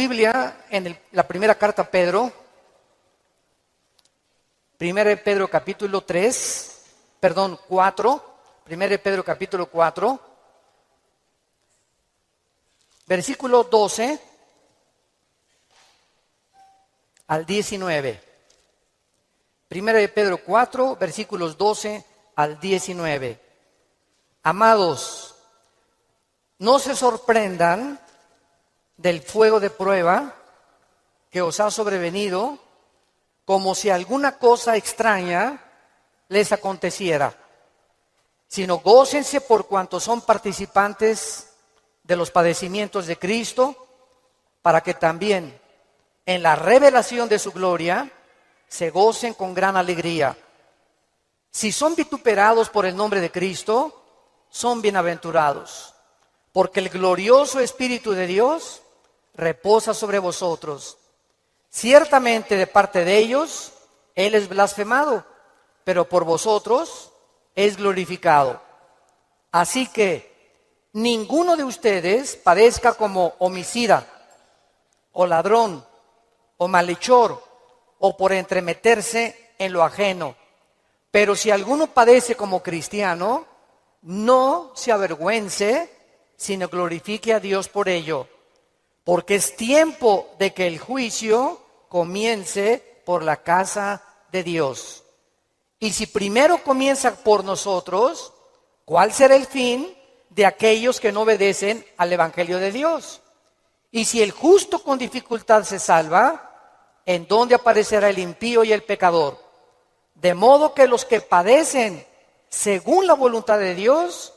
Biblia en la primera carta a Pedro, 1 de Pedro capítulo 4, 1 de Pedro capítulo 4, versículo 12 al 19. 1 de Pedro 4, versículos 12 al 19. Amados, no se sorprendan del fuego de prueba que os ha sobrevenido, como si alguna cosa extraña les aconteciera, sino gócense por cuanto son participantes de los padecimientos de Cristo, para que también en la revelación de su gloria se gocen con gran alegría. Si son vituperados por el nombre de Cristo, son bienaventurados, porque el glorioso Espíritu de Dios reposa sobre vosotros. Ciertamente de parte de ellos, Él es blasfemado, pero por vosotros es glorificado. Así que ninguno de ustedes padezca como homicida, o ladrón, o malhechor, o por entremeterse en lo ajeno. Pero si alguno padece como cristiano, no se avergüence, sino glorifique a Dios por ello. Porque es tiempo de que el juicio comience por la casa de Dios. Y si primero comienza por nosotros, ¿cuál será el fin de aquellos que no obedecen al Evangelio de Dios? Y si el justo con dificultad se salva, ¿en dónde aparecerá el impío y el pecador? De modo que los que padecen según la voluntad de Dios,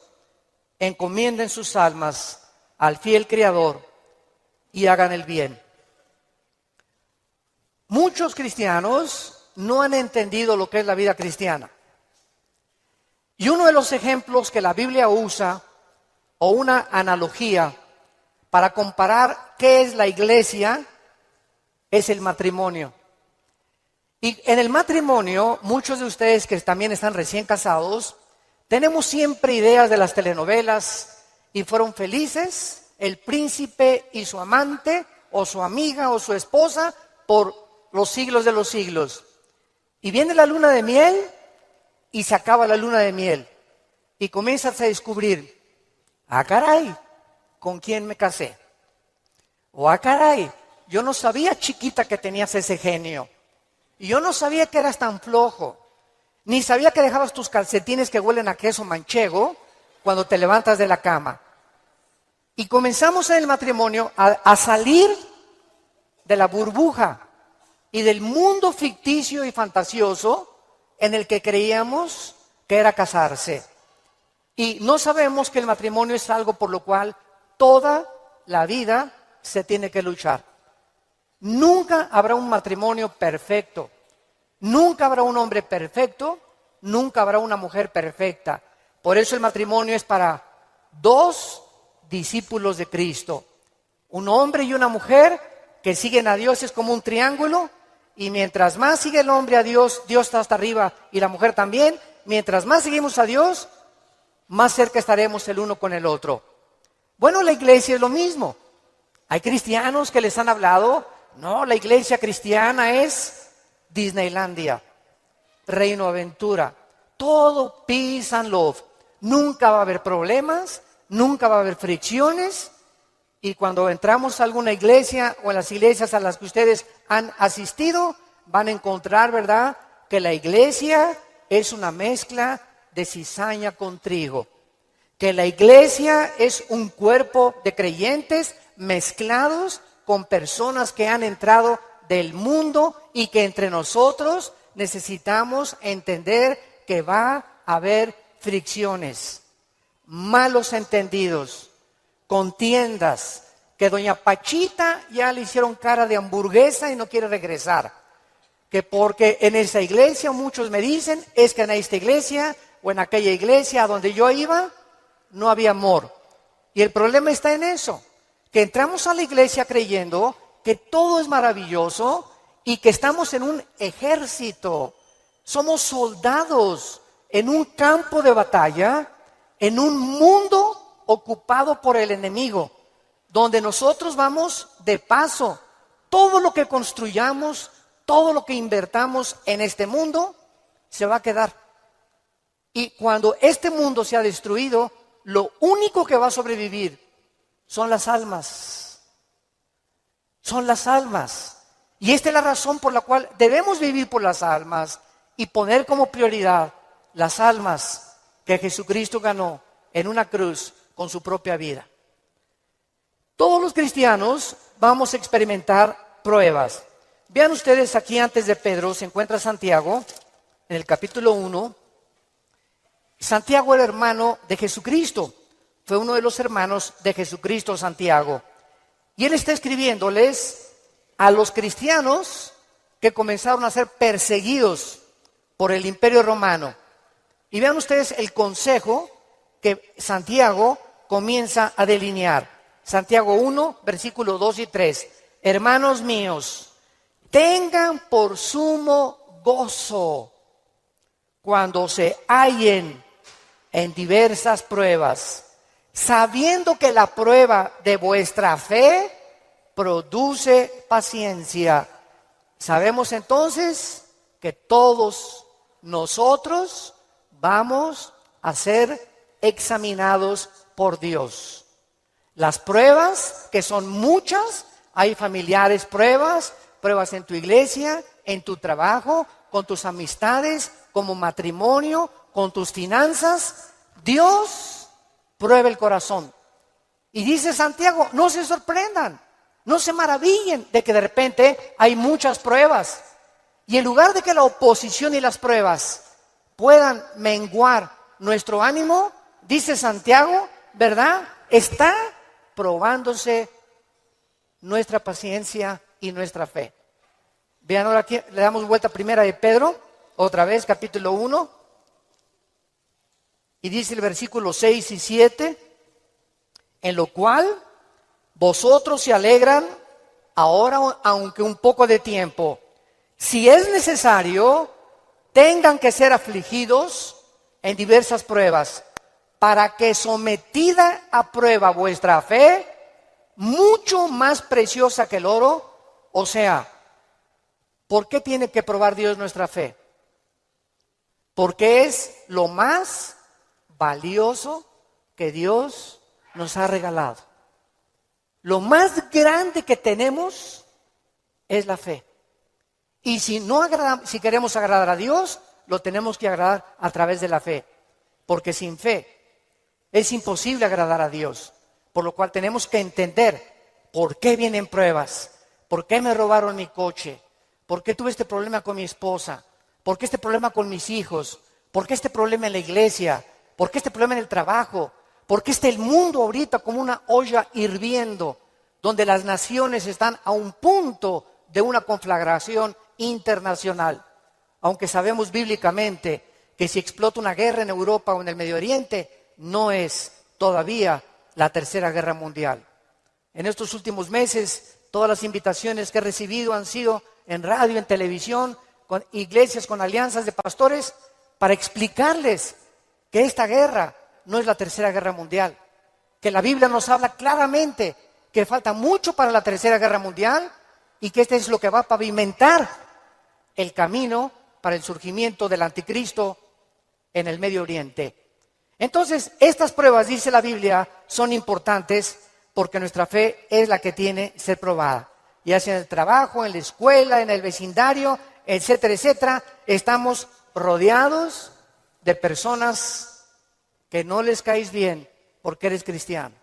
encomienden sus almas al fiel Creador y hagan el bien. Muchos cristianos no han entendido lo que es la vida cristiana. Y uno de los ejemplos que la Biblia usa, o una analogía para comparar qué es la iglesia, es el matrimonio. Y en el matrimonio, muchos de ustedes que también están recién casados, tenemos siempre ideas de las telenovelas y fueron felices el príncipe y su amante, o su amiga o su esposa, por los siglos de los siglos. Y viene la luna de miel y se acaba la luna de miel. Y comienzas a descubrir, ah caray, ¿con quién me casé? O ah caray, yo no sabía, chiquita, que tenías ese genio. Y yo no sabía que eras tan flojo. Ni sabía que dejabas tus calcetines que huelen a queso manchego cuando te levantas de la cama. Y comenzamos en el matrimonio a salir de la burbuja y del mundo ficticio y fantasioso en el que creíamos que era casarse. Y no sabemos que el matrimonio es algo por lo cual toda la vida se tiene que luchar. Nunca habrá un matrimonio perfecto. Nunca habrá un hombre perfecto. Nunca habrá una mujer perfecta. Por eso el matrimonio es para dos discípulos de Cristo. Un hombre y una mujer que siguen a Dios, es como un triángulo. Y mientras más sigue el hombre a Dios, Dios está hasta arriba y la mujer también. Mientras más seguimos a Dios, más cerca estaremos el uno con el otro. Bueno, la iglesia es lo mismo. Hay cristianos que les han hablado, no, la iglesia cristiana es Disneylandia, Reino Aventura, todo peace and love. Nunca va a haber problemas, nunca va a haber fricciones. Y cuando entramos a alguna iglesia o en las iglesias a las que ustedes han asistido, van a encontrar, ¿verdad?, que la iglesia es una mezcla de cizaña con trigo. Que la iglesia es un cuerpo de creyentes mezclados con personas que han entrado del mundo y que entre nosotros necesitamos entender que va a haber fricciones, malos entendidos, contiendas, que doña Pachita ya le hicieron cara de hamburguesa y no quiere regresar. Que porque en esa iglesia, muchos me dicen, es que en esta iglesia o en aquella iglesia a donde yo iba, no había amor. Y el problema está en eso, que entramos a la iglesia creyendo que todo es maravilloso y que estamos en un ejército. Somos soldados en un campo de batalla, en un mundo ocupado por el enemigo. donde nosotros vamos de paso. Todo lo que construyamos, todo lo que invertamos en este mundo, se va a quedar. Y cuando este mundo sea destruido, lo único que va a sobrevivir son las almas. Son las almas. Y esta es la razón por la cual debemos vivir por las almas y poner como prioridad las almas que Jesucristo ganó en una cruz con su propia vida. Todos los cristianos vamos a experimentar pruebas. Vean ustedes aquí antes de Pedro se encuentra Santiago en el capítulo 1. Santiago era hermano de Jesucristo. Fue uno de los hermanos de Jesucristo, Santiago. Y él está escribiéndoles a los cristianos que comenzaron a ser perseguidos por el Imperio Romano. Y vean ustedes el consejo que Santiago comienza a delinear. Santiago 1, versículos 2 y 3. Hermanos míos, tengan por sumo gozo cuando se hallen en diversas pruebas, sabiendo que la prueba de vuestra fe produce paciencia. Sabemos entonces que todos nosotros vamos a ser examinados por Dios. Las pruebas, que son muchas, hay familiares pruebas en tu iglesia, en tu trabajo, con tus amistades, como matrimonio, con tus finanzas. Dios prueba el corazón. Y dice Santiago, no se sorprendan, no se maravillen de que de repente hay muchas pruebas. Y en lugar de que la oposición y las pruebas puedan menguar nuestro ánimo, dice Santiago, ¿verdad? Está probándose nuestra paciencia y nuestra fe. Vean ahora aquí, le damos vuelta a primera de Pedro, otra vez, capítulo 1. Y dice el versículo 6 y 7, en lo cual vosotros se alegran ahora, aunque un poco de tiempo. Si es necesario, tengan que ser afligidos en diversas pruebas, para que sometida a prueba vuestra fe, mucho más preciosa que el oro, o sea, ¿por qué tiene que probar Dios nuestra fe? Porque es lo más valioso que Dios nos ha regalado. Lo más grande que tenemos es la fe. Y si queremos agradar a Dios, lo tenemos que agradar a través de la fe. Porque sin fe es imposible agradar a Dios. Por lo cual tenemos que entender por qué vienen pruebas, por qué me robaron mi coche, por qué tuve este problema con mi esposa, por qué este problema con mis hijos, por qué este problema en la iglesia, por qué este problema en el trabajo, por qué está el mundo ahorita como una olla hirviendo, donde las naciones están a un punto de una conflagración internacional. Aunque sabemos bíblicamente que si explota una guerra en Europa o en el Medio Oriente, no es todavía la tercera guerra mundial. En estos últimos meses, todas las invitaciones que he recibido han sido en radio, en televisión, con iglesias, con alianzas de pastores, para explicarles que esta guerra no es la tercera guerra mundial, que la Biblia nos habla claramente que falta mucho para la tercera guerra mundial y que este es lo que va a pavimentar el camino para el surgimiento del anticristo en el Medio Oriente. Entonces, estas pruebas, dice la Biblia, son importantes porque nuestra fe es la que tiene que ser probada. Ya sea en el trabajo, en la escuela, en el vecindario, etcétera, etcétera. Estamos rodeados de personas que no les caes bien porque eres cristiano.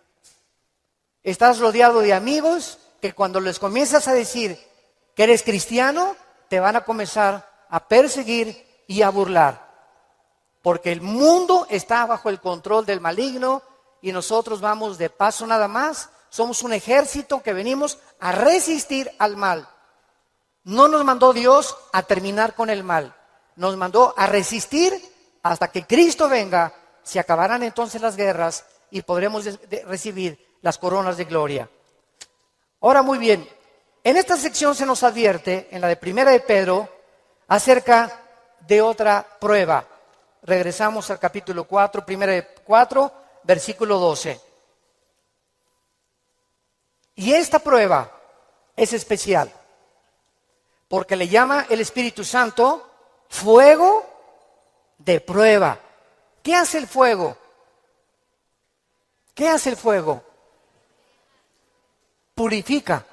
Estás rodeado de amigos que cuando les comienzas a decir que eres cristiano, te van a comenzar a perseguir y a burlar. Porque el mundo está bajo el control del maligno y nosotros vamos de paso nada más. Somos un ejército que venimos a resistir al mal. No nos mandó Dios a terminar con el mal. Nos mandó a resistir hasta que Cristo venga. Se acabarán entonces las guerras y podremos recibir las coronas de gloria. Ahora, muy bien, en esta sección se nos advierte, en la de Primera de Pedro, acerca de otra prueba. Regresamos al capítulo 4, Primera de 4, versículo 12. Y esta prueba es especial, porque le llama el Espíritu Santo fuego de prueba. ¿Qué hace el fuego? ¿Qué hace el fuego? Purifica.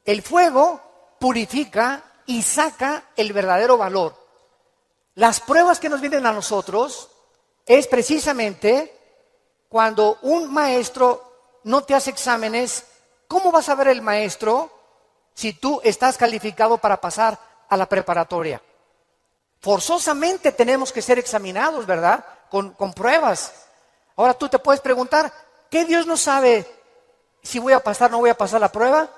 El fuego purifica y saca el verdadero valor. Las pruebas que nos vienen a nosotros es precisamente cuando un maestro no te hace exámenes. ¿Cómo vas a ver el maestro si tú estás calificado para pasar a la preparatoria? Forzosamente tenemos que ser examinados, ¿verdad? Con pruebas. Ahora tú te puedes preguntar, ¿qué Dios no sabe si voy a pasar o no voy a pasar la prueba?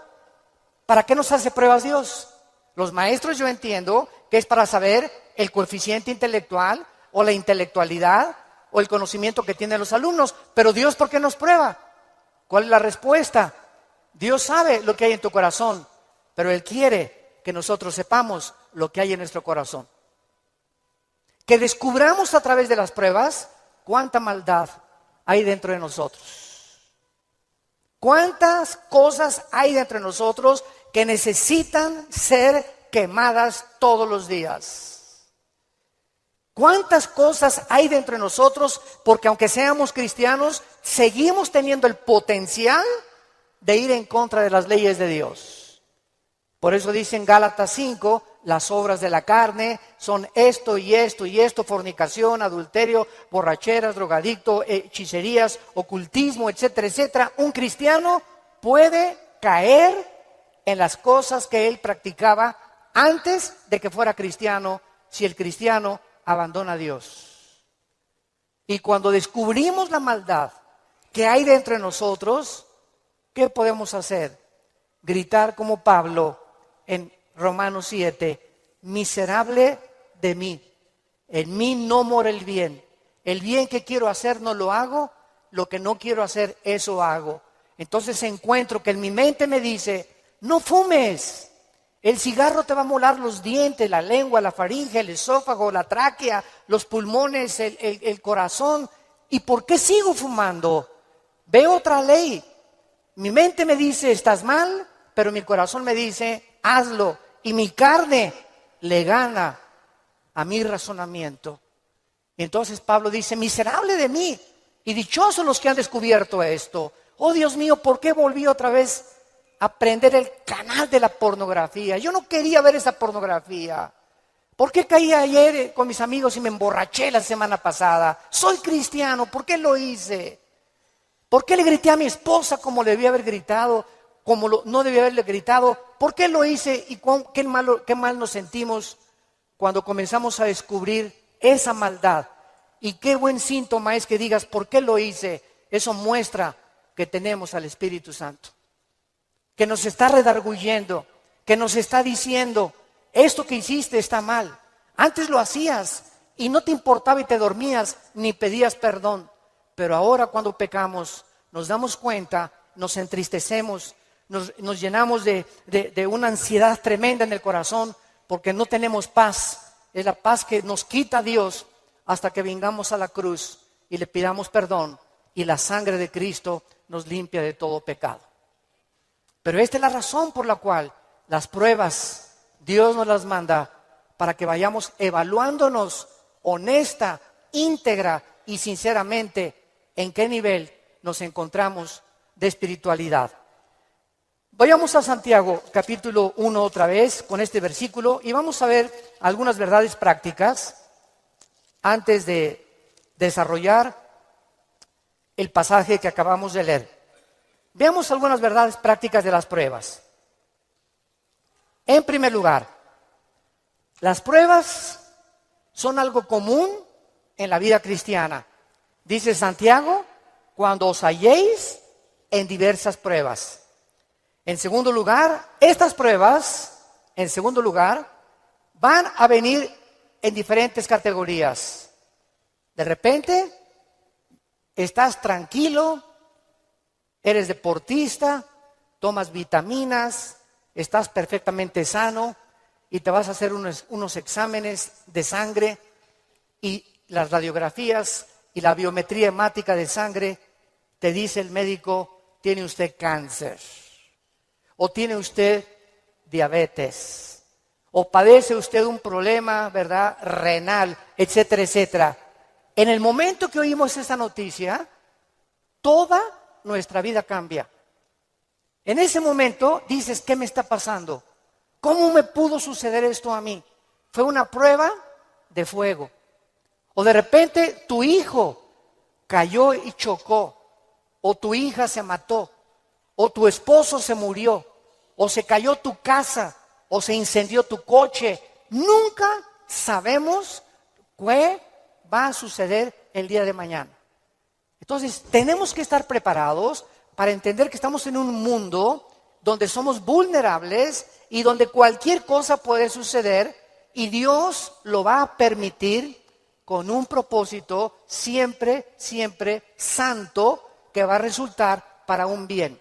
¿Para qué nos hace pruebas Dios? Los maestros, yo entiendo que es para saber el coeficiente intelectual o la intelectualidad o el conocimiento que tienen los alumnos. Pero Dios, ¿por qué nos prueba? ¿Cuál es la respuesta? Dios sabe lo que hay en tu corazón, pero Él quiere que nosotros sepamos lo que hay en nuestro corazón. Que descubramos a través de las pruebas cuánta maldad hay dentro de nosotros. Cuántas cosas hay dentro de nosotros que necesitan ser quemadas todos los días. Cuántas cosas hay dentro de nosotros porque aunque seamos cristianos, seguimos teniendo el potencial de ir en contra de las leyes de Dios. Por eso dice en Gálatas 5, las obras de la carne son esto y esto y esto: fornicación, adulterio, borracheras, drogadicto, hechicerías, ocultismo, etcétera, etcétera. Un cristiano puede caer en las cosas que él practicaba antes de que fuera cristiano, si el cristiano abandona a Dios. Y cuando descubrimos la maldad que hay dentro de nosotros, ¿qué podemos hacer? Gritar como Pablo en Romanos 7, miserable de mí, en mí no mora el bien. El bien que quiero hacer no lo hago, lo que no quiero hacer, eso hago. Entonces encuentro que en mi mente me dice, no fumes. El cigarro te va a molar los dientes, la lengua, la faringe, el esófago, la tráquea, los pulmones, el corazón. ¿Y por qué sigo fumando? Veo otra ley. Mi mente me dice, estás mal, pero mi corazón me dice, hazlo. Y mi carne le gana a mi razonamiento. Y entonces Pablo dice, miserable de mí, y dichosos los que han descubierto esto. Oh Dios mío, ¿por qué volví otra vez a prender el canal de la pornografía? Yo no quería ver esa pornografía. ¿Por qué caí ayer con mis amigos y me emborraché la semana pasada? Soy cristiano, ¿por qué lo hice? ¿Por qué le grité a mi esposa como le debía haber gritado? No debía haberle gritado. ¿Por qué lo hice? Y qué mal nos sentimos cuando comenzamos a descubrir esa maldad. Y qué buen síntoma es que digas, ¿por qué lo hice? Eso muestra que tenemos al Espíritu Santo, que nos está redarguyendo, que nos está diciendo, esto que hiciste está mal. Antes lo hacías y no te importaba y te dormías ni pedías perdón. Pero ahora cuando pecamos nos damos cuenta, nos entristecemos, nos llenamos de una ansiedad tremenda en el corazón porque no tenemos paz. Es la paz que nos quita Dios hasta que vengamos a la cruz y le pidamos perdón y la sangre de Cristo nos limpia de todo pecado. Pero esta es la razón por la cual las pruebas Dios nos las manda, para que vayamos evaluándonos honesta, íntegra y sinceramente en qué nivel nos encontramos de espiritualidad. Vayamos a Santiago capítulo 1 otra vez con este versículo y vamos a ver algunas verdades prácticas antes de desarrollar el pasaje que acabamos de leer. Veamos algunas verdades prácticas de las pruebas. En primer lugar, las pruebas son algo común en la vida cristiana. Dice Santiago, cuando os halléis en diversas pruebas. En segundo lugar, estas pruebas, van a venir en diferentes categorías. De repente, estás tranquilo, eres deportista, tomas vitaminas, estás perfectamente sano y te vas a hacer unos exámenes de sangre y las radiografías y la biometría hemática de sangre, te dice el médico, tiene usted cáncer, o tiene usted diabetes, o padece usted un problema, ¿verdad?, renal, etcétera, etcétera. En el momento que oímos esta noticia, toda nuestra vida cambia. En ese momento dices, ¿qué me está pasando? ¿Cómo me pudo suceder esto a mí? Fue una prueba de fuego. O de repente tu hijo cayó y chocó, o tu hija se mató, o tu esposo se murió, o se cayó tu casa, o se incendió tu coche. Nunca sabemos qué va a suceder el día de mañana. Entonces, tenemos que estar preparados para entender que estamos en un mundo donde somos vulnerables y donde cualquier cosa puede suceder y Dios lo va a permitir con un propósito siempre, siempre santo que va a resultar para un bien.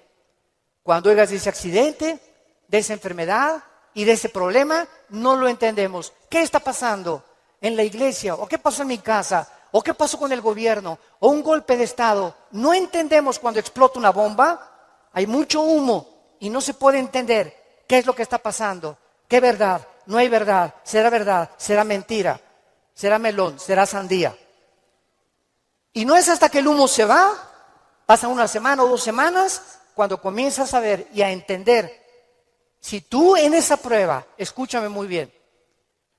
Cuando oigas de ese accidente, de esa enfermedad y de ese problema, no lo entendemos. ¿Qué está pasando en la iglesia? ¿O qué pasó en mi casa? ¿O qué pasó con el gobierno? ¿O un golpe de estado? No entendemos cuando explota una bomba. Hay mucho humo y no se puede entender qué es lo que está pasando. ¿Qué verdad? No hay verdad. ¿Será mentira? ¿Será melón? ¿Será sandía? Y no es hasta que el humo se va, pasa una semana o 2 semanas, cuando comienzas a ver y a entender. Si tú en esa prueba, escúchame muy bien,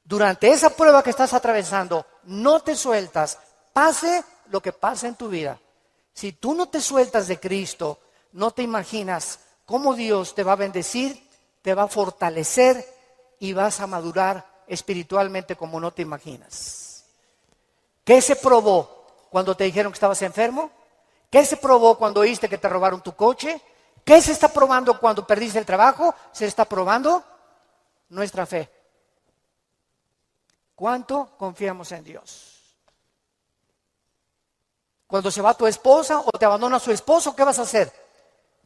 durante esa prueba que estás atravesando, no te sueltas, pase lo que pase en tu vida. Si tú no te sueltas de Cristo, no te imaginas cómo Dios te va a bendecir, te va a fortalecer y vas a madurar espiritualmente como no te imaginas. ¿Qué se probó cuando te dijeron que estabas enfermo? ¿Qué se probó cuando oíste que te robaron tu coche? ¿Qué se está probando cuando perdiste el trabajo? Se está probando nuestra fe. ¿Cuánto confiamos en Dios? Cuando se va tu esposa o te abandona su esposo, ¿qué vas a hacer?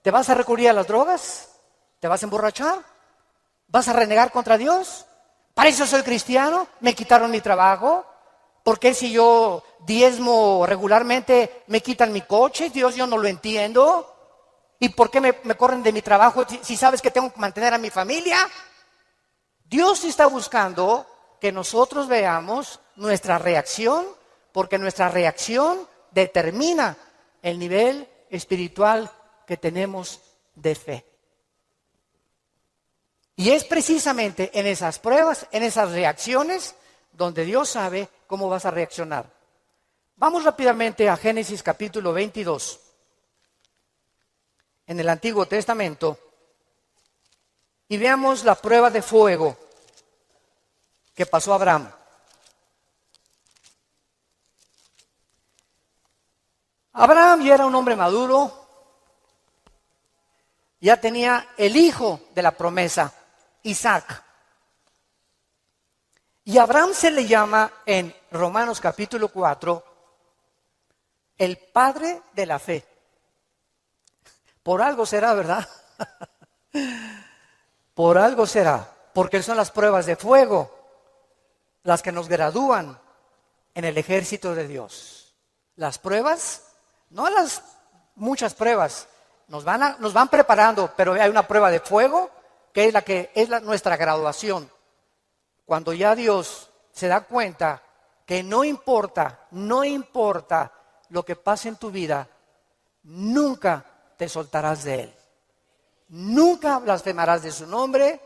¿Te vas a recurrir a las drogas? ¿Te vas a emborrachar? ¿Vas a renegar contra Dios? ¿Para eso soy cristiano? ¿Me quitaron mi trabajo? ¿Por qué si yo diezmo regularmente me quitan mi coche? Dios, yo no lo entiendo. ¿Y por qué me corren de mi trabajo si sabes que tengo que mantener a mi familia? Dios está buscando que nosotros veamos nuestra reacción, porque nuestra reacción determina el nivel espiritual que tenemos de fe. Y es precisamente en esas pruebas, en esas reacciones, donde Dios sabe cómo vas a reaccionar. Vamos rápidamente a Génesis capítulo 22. En el Antiguo Testamento, y veamos la prueba de fuego que pasó a Abraham. Abraham ya era un hombre maduro, ya tenía el hijo de la promesa, Isaac. Y a Abraham se le llama en Romanos capítulo 4 el padre de la fe. Por algo será, ¿verdad? Por algo será, porque son las pruebas de fuego las que nos gradúan en el ejército de Dios. Las pruebas, no las muchas pruebas, nos van preparando, pero hay una prueba de fuego que es nuestra graduación. Cuando ya Dios se da cuenta que no importa lo que pase en tu vida, nunca te soltarás de Él. Nunca blasfemarás de su nombre,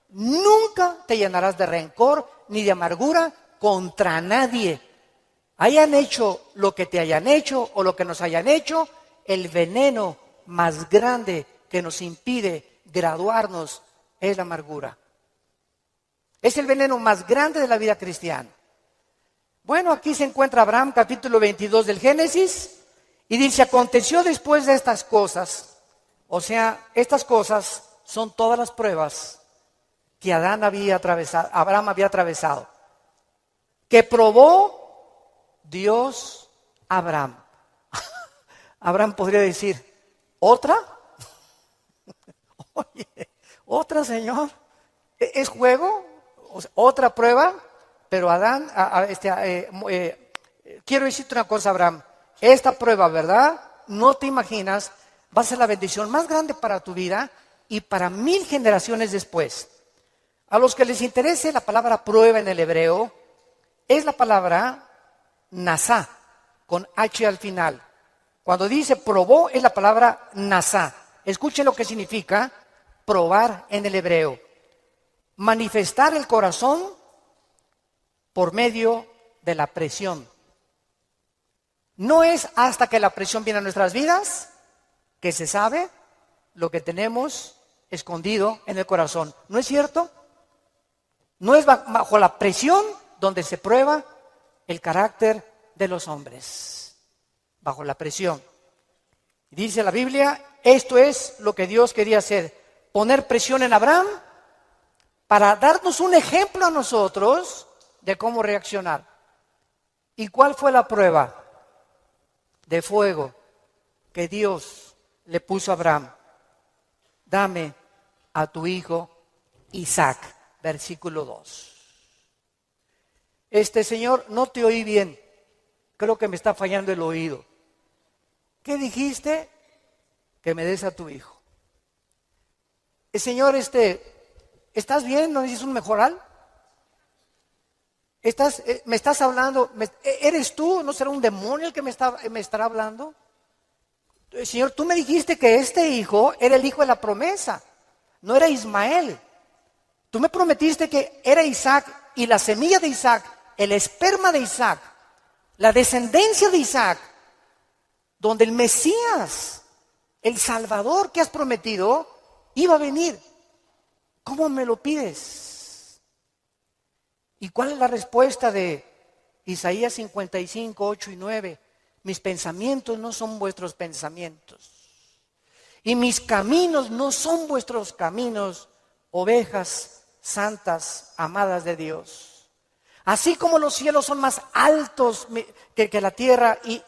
nunca te llenarás de rencor ni de amargura contra nadie. Hayan hecho lo que te hayan hecho o lo que nos hayan hecho, el veneno más grande que nos impide graduarnos es la amargura. Es el veneno más grande de la vida cristiana. Bueno, aquí se encuentra Abraham, capítulo 22 del Génesis, y dice, aconteció después de estas cosas, o sea, estas cosas son todas las pruebas que Abraham había atravesado, que probó Dios a Abraham. Abraham podría decir, ¿otra? Oye, ¿otra, Señor? ¿Es juego? O sea, ¿otra prueba? Pero Adán, quiero decirte una cosa, Abraham, esta prueba, ¿verdad? No te imaginas va a ser la bendición más grande para tu vida y para 1000 generaciones después. A los que les interese la palabra prueba en el hebreo, es la palabra nasá, con H al final. Cuando dice probó, es la palabra nasá. Escuchen lo que significa probar en el hebreo. Manifestar el corazón por medio de la presión. No es hasta que la presión viene a nuestras vidas que se sabe lo que tenemos escondido en el corazón. ¿No es cierto? No es bajo la presión donde se prueba el carácter de los hombres. Bajo la presión. Dice la Biblia, esto es lo que Dios quería hacer. Poner presión en Abraham para darnos un ejemplo a nosotros de cómo reaccionar. ¿Y cuál fue la prueba? De fuego que Dios le puso a Abraham. Dame a tu hijo Isaac, versículo 2. Señor, no te oí bien. Creo que me está fallando el oído. ¿Qué dijiste? Que me des a tu hijo. Señor, ¿estás bien? ¿No necesitas un mejoral? ¿Me estás hablando? ¿Eres tú? ¿No será un demonio el que me estará hablando? Señor, tú me dijiste que este hijo era el hijo de la promesa, no era Ismael. Tú me prometiste que era Isaac y la semilla de Isaac, el esperma de Isaac, la descendencia de Isaac, donde el Mesías, el Salvador que has prometido, iba a venir. ¿Cómo me lo pides? ¿Y cuál es la respuesta de Isaías 55, 8 y 9? Mis pensamientos no son vuestros pensamientos, y mis caminos no son vuestros caminos, ovejas santas, amadas de Dios. Así como los cielos son más altos que la tierra y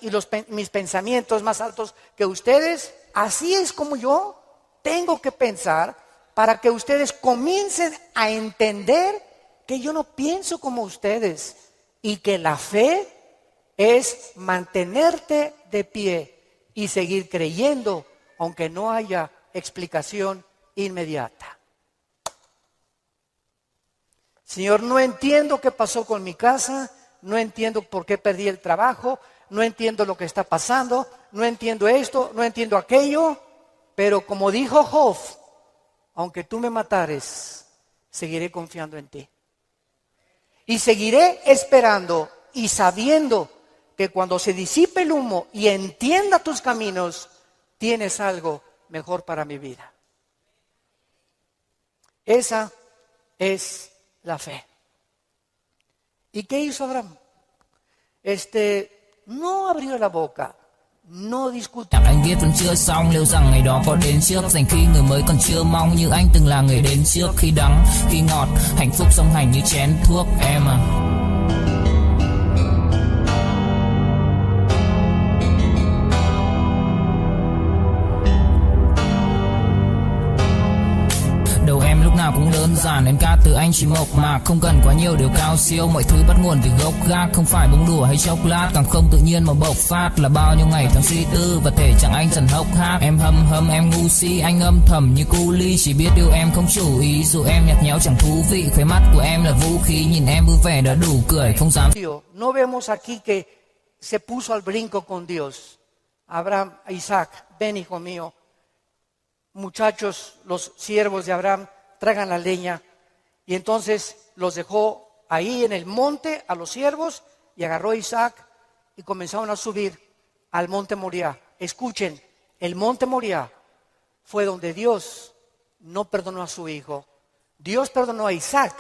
mis pensamientos más altos que ustedes, así es como yo tengo que pensar para que ustedes comiencen a entender que yo no pienso como ustedes y que la fe es mantenerte de pie y seguir creyendo aunque no haya explicación inmediata. Señor, no entiendo qué pasó con mi casa, no entiendo por qué perdí el trabajo, no entiendo lo que está pasando, no entiendo esto, no entiendo aquello, pero como dijo Job, aunque tú me matares, seguiré confiando en ti. Y seguiré esperando y sabiendo que cuando se disipe el humo y entienda tus caminos, tienes algo mejor para mi vida. Esa es la fe. ¿Y qué hizo Abraham? No abrió la boca, no discutió. Anh viết vẫn chưa xong, liệu rằng ngày đó có đến trước, dành khi người mới còn chưa mong như anh từng là người đến trước. Khi đắng, khi ngọt, hạnh phúc song hành như chén thuốc em à. Đầu em lúc nào cũng đơn giản, em ca từ anh chỉ mộc mạc, không cần quá nhiều điều cao siêu, mọi thứ bắt nguồn từ gốc gác, không phải bông đùa hay chốc lát, càng không tự nhiên mà bộc phát, là bao nhiêu ngày tháng suy tư và thể chẳng anh dần hốc hác. Em hâm em ngu si, anh âm thầm như cu ly, chỉ biết yêu em không chủ ý, dù em nhạt nhẽo chẳng thú vị, khóe mắt của em là vũ khí, nhìn em vui vẻ đã đủ cười, không dám. No vemos aquí que se puso al brinco con Dios. Abraham, Isaac, ven hijo mío. Muchachos, los siervos de Abraham, traigan la leña. Y entonces los dejó ahí en el monte a los siervos y agarró a Isaac y comenzaron a subir al monte Moriah. Escuchen, el monte Moriah fue donde Dios no perdonó a su hijo. Dios perdonó a Isaac,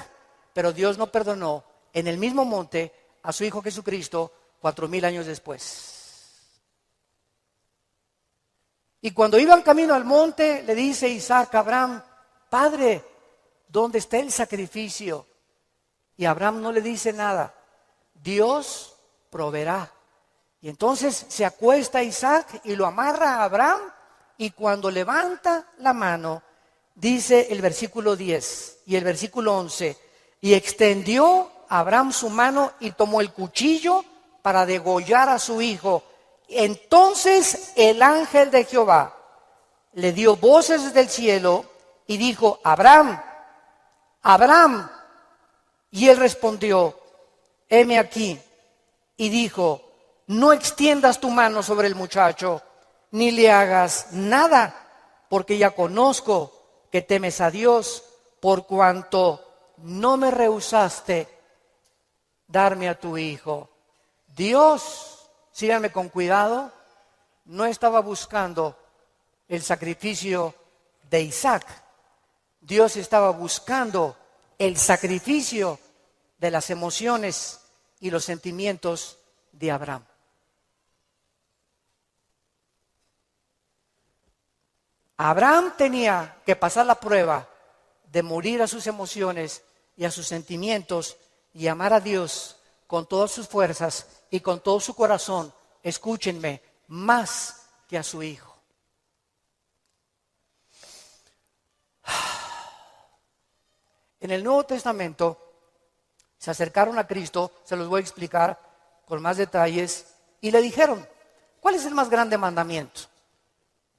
pero Dios no perdonó en el mismo monte a su hijo Jesucristo 4000 años después. Y cuando iban camino al monte, le dice Isaac a Abraham, Padre, ¿dónde está el sacrificio? Y Abraham no le dice nada. Dios proveerá. Y entonces se acuesta Isaac y lo amarra a Abraham, y cuando levanta la mano, dice el versículo 10 y el versículo 11, y extendió Abraham su mano y tomó el cuchillo para degollar a su hijo. Entonces el ángel de Jehová le dio voces desde el cielo y dijo: Abraham, Abraham. Y él respondió: heme aquí. Y dijo: no extiendas tu mano sobre el muchacho, ni le hagas nada, porque ya conozco que temes a Dios, por cuanto no me rehusaste darme a tu hijo. Dios, síganme con cuidado, no estaba buscando el sacrificio de Isaac. Dios estaba buscando el sacrificio de las emociones y los sentimientos de Abraham. Abraham tenía que pasar la prueba de morir a sus emociones y a sus sentimientos y amar a Dios con todas sus fuerzas y con todo su corazón, escúchenme, más que a su hijo. En el Nuevo Testamento se acercaron a Cristo, se los voy a explicar con más detalles, y le dijeron: ¿cuál es el más grande mandamiento?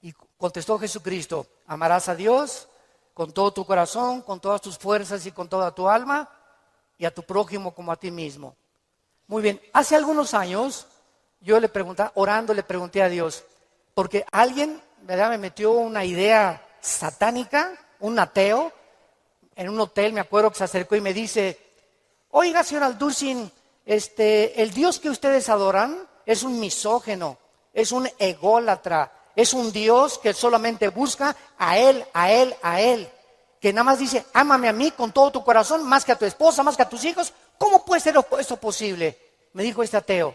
Y contestó Jesucristo: amarás a Dios con todo tu corazón, con todas tus fuerzas y con toda tu alma, y a tu prójimo como a ti mismo. Muy bien, hace algunos años yo le pregunté, orando le pregunté a Dios, porque alguien, ¿verdad?, me metió una idea satánica, un ateo, en un hotel, me acuerdo que se acercó y me dice: oiga, señor Alducin, el Dios que ustedes adoran es un misógino, es un ególatra, es un Dios que solamente busca a Él, a Él, a Él, que nada más dice: ámame a mí con todo tu corazón, más que a tu esposa, más que a tus hijos. ¿Cómo puede ser esto posible? Me dijo este ateo.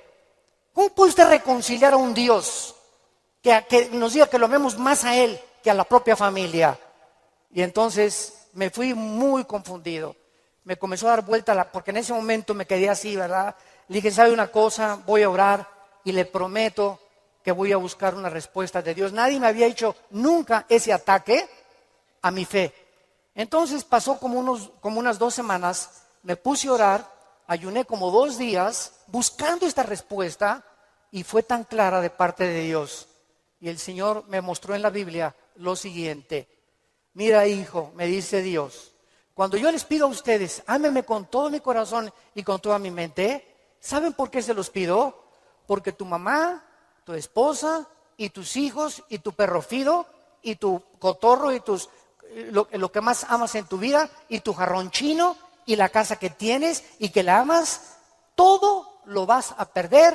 ¿Cómo puede usted reconciliar a un Dios que nos diga que lo amemos más a Él que a la propia familia? Y entonces me fui muy confundido. Me comenzó a dar vuelta, porque en ese momento me quedé así, ¿verdad? Le dije: ¿sabe una cosa? Voy a orar y le prometo que voy a buscar una respuesta de Dios. Nadie me había hecho nunca ese ataque a mi fe. Entonces pasó como unas 2 semanas, me puse a orar, ayuné como 2 días buscando esta respuesta y fue tan clara de parte de Dios. Y el Señor me mostró en la Biblia lo siguiente: mira, hijo, me dice Dios, cuando yo les pido a ustedes: ámenme con todo mi corazón y con toda mi mente, ¿saben por qué se los pido? Porque tu mamá, tu esposa y tus hijos y tu perro Fido y tu cotorro y lo que más amas en tu vida y tu jarrón chino y la casa que tienes y que la amas, todo lo vas a perder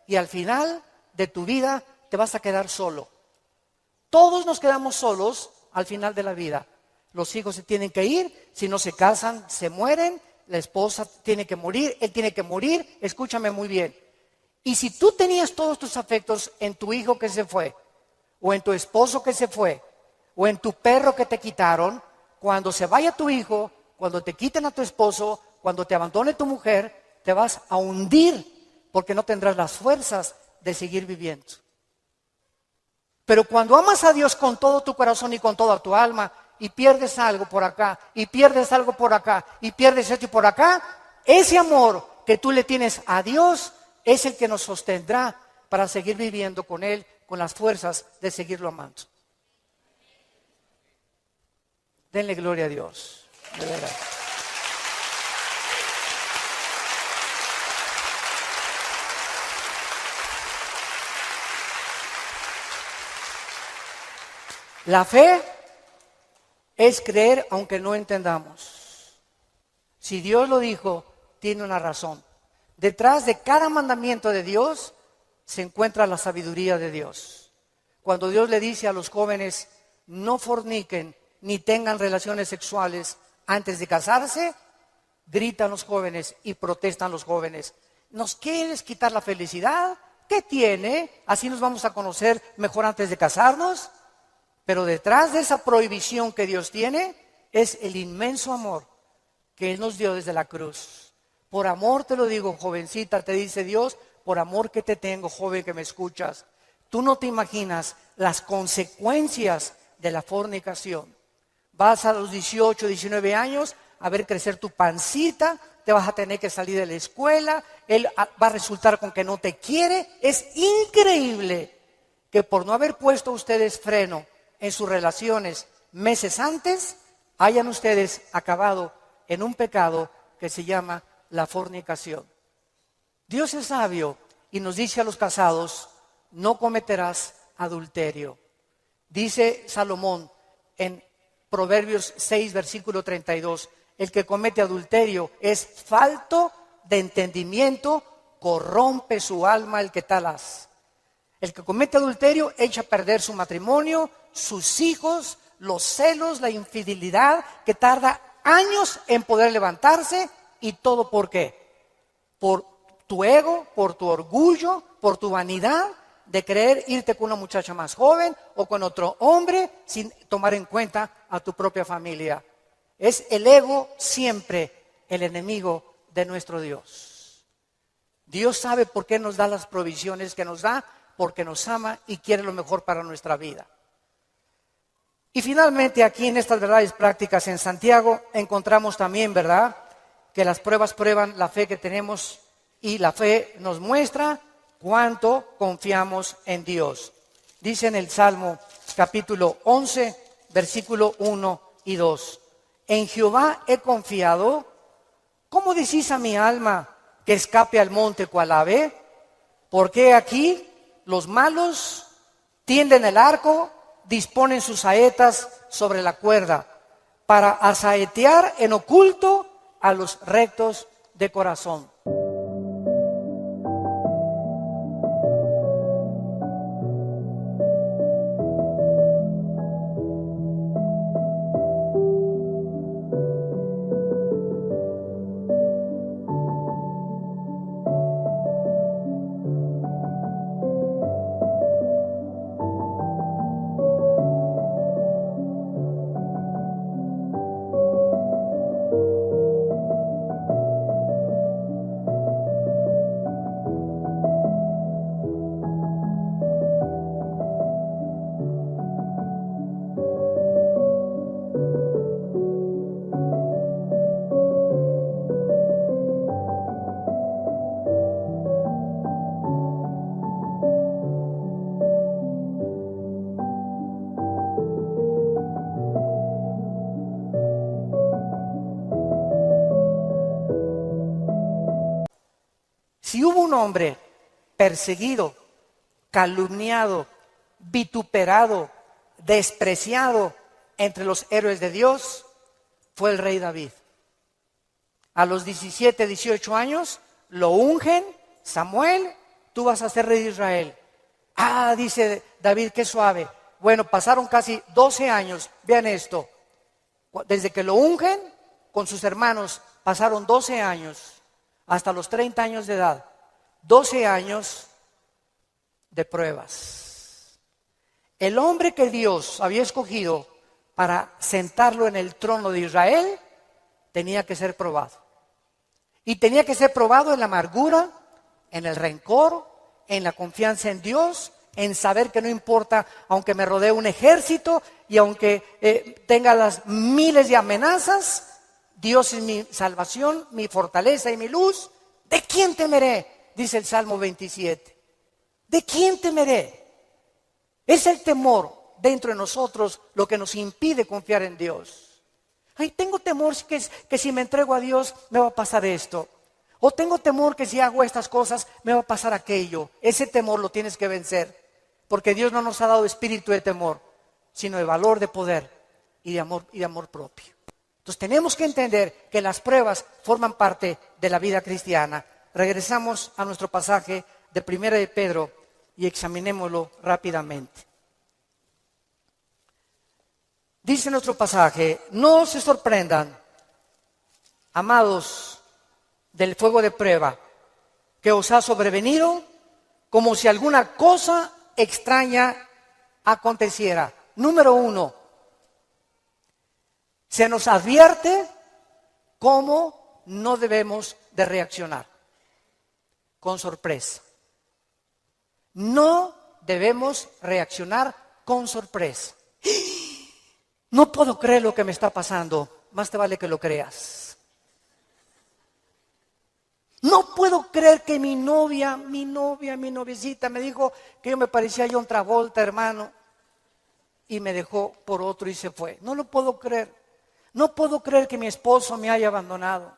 y al final de tu vida te vas a quedar solo. Todos nos quedamos solos al final de la vida. Los hijos se tienen que ir, si no se casan, se mueren, la esposa tiene que morir, él tiene que morir, escúchame muy bien. Y si tú tenías todos tus afectos en tu hijo que se fue, o en tu esposo que se fue, o en tu perro que te quitaron, cuando se vaya tu hijo, cuando te quiten a tu esposo, cuando te abandone tu mujer, te vas a hundir porque no tendrás las fuerzas de seguir viviendo. Pero cuando amas a Dios con todo tu corazón y con toda tu alma, y pierdes algo por acá, y pierdes algo por acá, y pierdes esto y por acá, ese amor que tú le tienes a Dios es el que nos sostendrá para seguir viviendo con Él, con las fuerzas de seguirlo amando. Denle gloria a Dios, de verdad. La fe es creer aunque no entendamos. Si Dios lo dijo, tiene una razón. Detrás de cada mandamiento de Dios se encuentra la sabiduría de Dios. Cuando Dios le dice a los jóvenes: no forniquen ni tengan relaciones sexuales antes de casarse, gritan los jóvenes y protestan los jóvenes: ¿nos quieres quitar la felicidad? ¿Qué tiene? ¿Así nos vamos a conocer mejor antes de casarnos? Pero detrás de esa prohibición que Dios tiene es el inmenso amor que Él nos dio desde la cruz. Por amor te lo digo, jovencita, te dice Dios, por amor que te tengo, joven que me escuchas. Tú no te imaginas las consecuencias de la fornicación. Vas a los 18, 19 años a ver crecer tu pancita, te vas a tener que salir de la escuela, él va a resultar con que no te quiere. Es increíble que por no haber puesto ustedes freno en sus relaciones meses antes, hayan ustedes acabado en un pecado que se llama la fornicación. Dios es sabio y nos dice a los casados, no cometerás adulterio. Dice Salomón en Proverbios 6, versículo 32, el que comete adulterio es falto de entendimiento, corrompe su alma el que tal hace. El que comete adulterio echa a perder su matrimonio, sus hijos, los celos, la infidelidad, que tarda años en poder levantarse. ¿Y todo por qué? Por tu ego, por tu orgullo, por tu vanidad de querer irte con una muchacha más joven o con otro hombre sin tomar en cuenta a tu propia familia. Es el ego siempre el enemigo de nuestro Dios. Dios sabe por qué nos da las provisiones que nos da, porque nos ama y quiere lo mejor para nuestra vida. Y finalmente aquí en estas verdades prácticas en Santiago encontramos también, ¿verdad?, que las pruebas prueban la fe que tenemos y la fe nos muestra cuánto confiamos en Dios. Dice en el Salmo capítulo 11, versículo 1 y 2. En Jehová he confiado. ¿Cómo decís a mi alma que escape al monte cual ave? Porque aquí los malos tienden el arco, disponen sus saetas sobre la cuerda para asaetear en oculto a los rectos de corazón. Si hubo un hombre perseguido, calumniado, vituperado, despreciado entre los héroes de Dios, fue el rey David. A los 17, 18 años, lo ungen, Samuel, tú vas a ser rey de Israel. Ah, dice David, qué suave. Bueno, pasaron casi 12 años, vean esto. Desde que lo ungen con sus hermanos, pasaron 12 años. Hasta los 30 años de edad, 12 años de pruebas. El hombre que Dios había escogido para sentarlo en el trono de Israel, tenía que ser probado. Y tenía que ser probado en la amargura, en el rencor, en la confianza en Dios, en saber que no importa, aunque me rodee un ejército y aunque tenga las miles de amenazas, Dios es mi salvación, mi fortaleza y mi luz. ¿De quién temeré? Dice el Salmo 27. ¿De quién temeré? Es el temor dentro de nosotros lo que nos impide confiar en Dios. Ay, tengo temor que si me entrego a Dios me va a pasar esto. O tengo temor que si hago estas cosas me va a pasar aquello. Ese temor lo tienes que vencer. Porque Dios no nos ha dado espíritu de temor, sino de valor, de poder y de amor propio. Entonces tenemos que entender que las pruebas forman parte de la vida cristiana. Regresamos a nuestro pasaje de 1 de Pedro y examinémoslo rápidamente. Dice nuestro pasaje, no se sorprendan, amados, del fuego de prueba que os ha sobrevenido, como si alguna cosa extraña aconteciera. Número 1. Se nos advierte cómo no debemos de reaccionar. Con sorpresa. No debemos reaccionar con sorpresa. No puedo creer lo que me está pasando. Más te vale que lo creas. No puedo creer que mi noviecita me dijo que yo me parecía a John Travolta, hermano. y me dejó por otro y se fue. No lo puedo creer. No puedo creer que mi esposo me haya abandonado.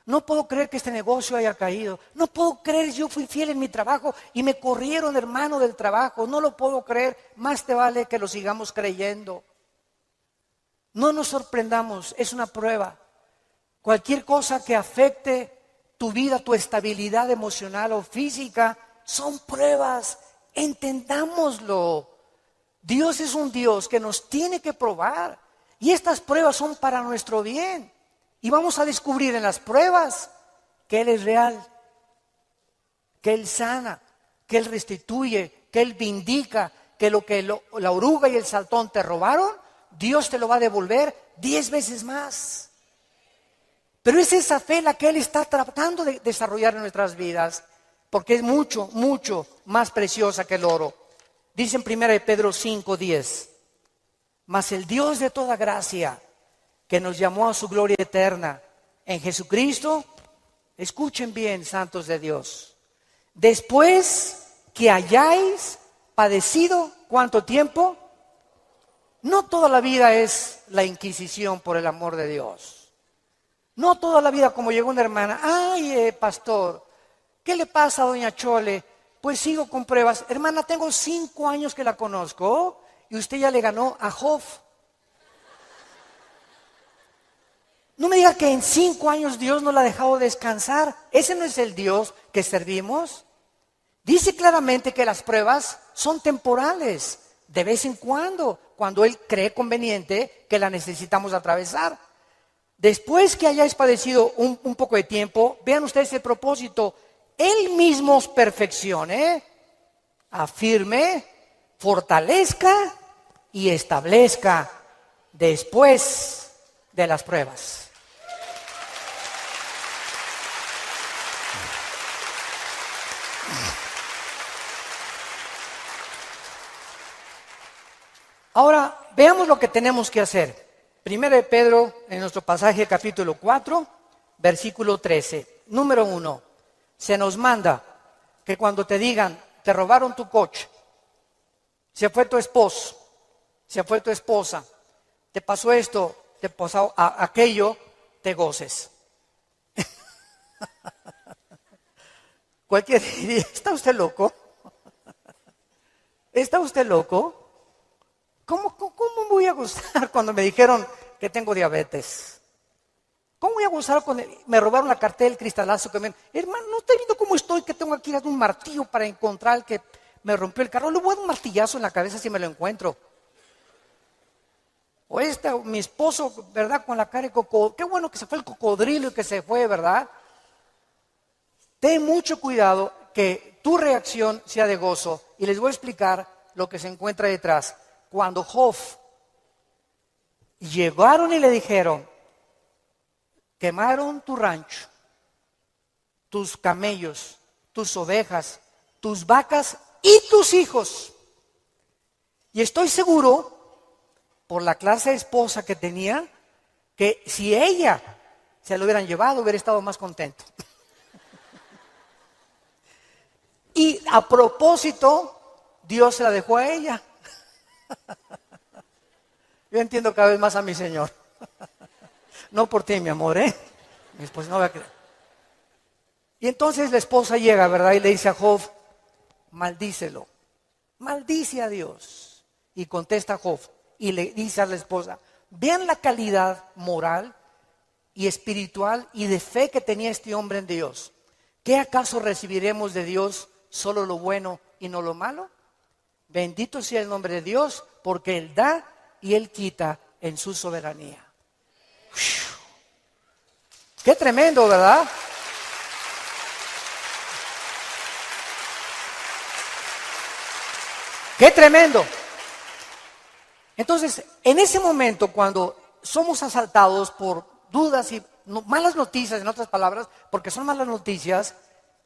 No puedo creer que este negocio haya caído. No puedo creer, yo fui fiel en mi trabajo y me corrieron, hermano, del trabajo. No lo puedo creer. Más te vale que lo sigamos creyendo. No nos sorprendamos, es una prueba. Cualquier cosa que afecte tu vida, tu estabilidad emocional o física, son pruebas. Entendámoslo. Dios es un Dios que nos tiene que probar. Y estas pruebas son para nuestro bien. Y vamos a descubrir en las pruebas que Él es real, que Él sana, que Él restituye, que Él vindica, que la oruga y el saltón te robaron, Dios te lo va a devolver 10 veces más. Pero es esa fe la que Él está tratando de desarrollar en nuestras vidas, porque es mucho, mucho más preciosa que el oro. Dice en 1 Pedro 5:10, mas el Dios de toda gracia, que nos llamó a su gloria eterna en Jesucristo, escuchen bien, santos de Dios, después que hayáis padecido, ¿cuánto tiempo? No toda la vida es la Inquisición por el amor de Dios. No toda la vida como llegó una hermana, ay, pastor, ¿qué le pasa a doña Chole? Pues sigo con pruebas. Hermana, tengo 5 años que la conozco y usted ya le ganó a Job. No me diga que en 5 años Dios no la ha dejado descansar. Ese no es el Dios que servimos. Dice claramente que las pruebas son temporales, de vez en cuando Él cree conveniente que la necesitamos atravesar. Después que hayáis padecido un poco de tiempo, vean ustedes el propósito. Él mismo os perfeccione, afirme, fortalezca y establezca después de las pruebas. Ahora, veamos lo que tenemos que hacer. 1 Pedro, en nuestro pasaje capítulo 4, versículo 13. Número 1, se nos manda que cuando te digan, te robaron tu coche, se fue tu esposo, se fue tu esposa, te pasó esto, te pasó aquello, te goces. Cualquiera diría, ¿está usted loco? ¿Está usted loco? ¿Cómo voy a gozar cuando me dijeron que tengo diabetes? ¿Cómo voy a gozar cuando me robaron la cartera, el cristalazo que me... Hermano, ¿no está viendo cómo estoy? Que tengo aquí un martillo para encontrar el que me rompió el carro. Le voy a dar un martillazo en la cabeza si me lo encuentro. O mi esposo, ¿verdad? Con la cara de cocodrilo. Qué bueno que se fue el cocodrilo y que se fue, ¿verdad? Ten mucho cuidado que tu reacción sea de gozo. Y les voy a explicar lo que se encuentra detrás. Cuando Job llegaron y le dijeron, quemaron tu rancho, tus camellos, tus ovejas, tus vacas y tus hijos. Y estoy seguro, por la clase de esposa que tenía, que si ella se lo hubieran llevado, hubiera estado más contento. Y a propósito, Dios se la dejó a ella. Yo entiendo cada vez más a mi Señor. No por ti, mi amor, mi esposa no va a creer. Y entonces la esposa llega, ¿verdad? Y le dice a Job, maldícelo. Maldice a Dios. Y contesta Job y le dice a la esposa, vean la calidad moral y espiritual y de fe que tenía este hombre en Dios. ¿Qué acaso recibiremos de Dios solo lo bueno y no lo malo? Bendito sea el nombre de Dios, porque Él da y Él quita en su soberanía. Qué tremendo, ¿verdad? Qué tremendo. Entonces, en ese momento, cuando somos asaltados por dudas y malas noticias, en otras palabras, porque son malas noticias,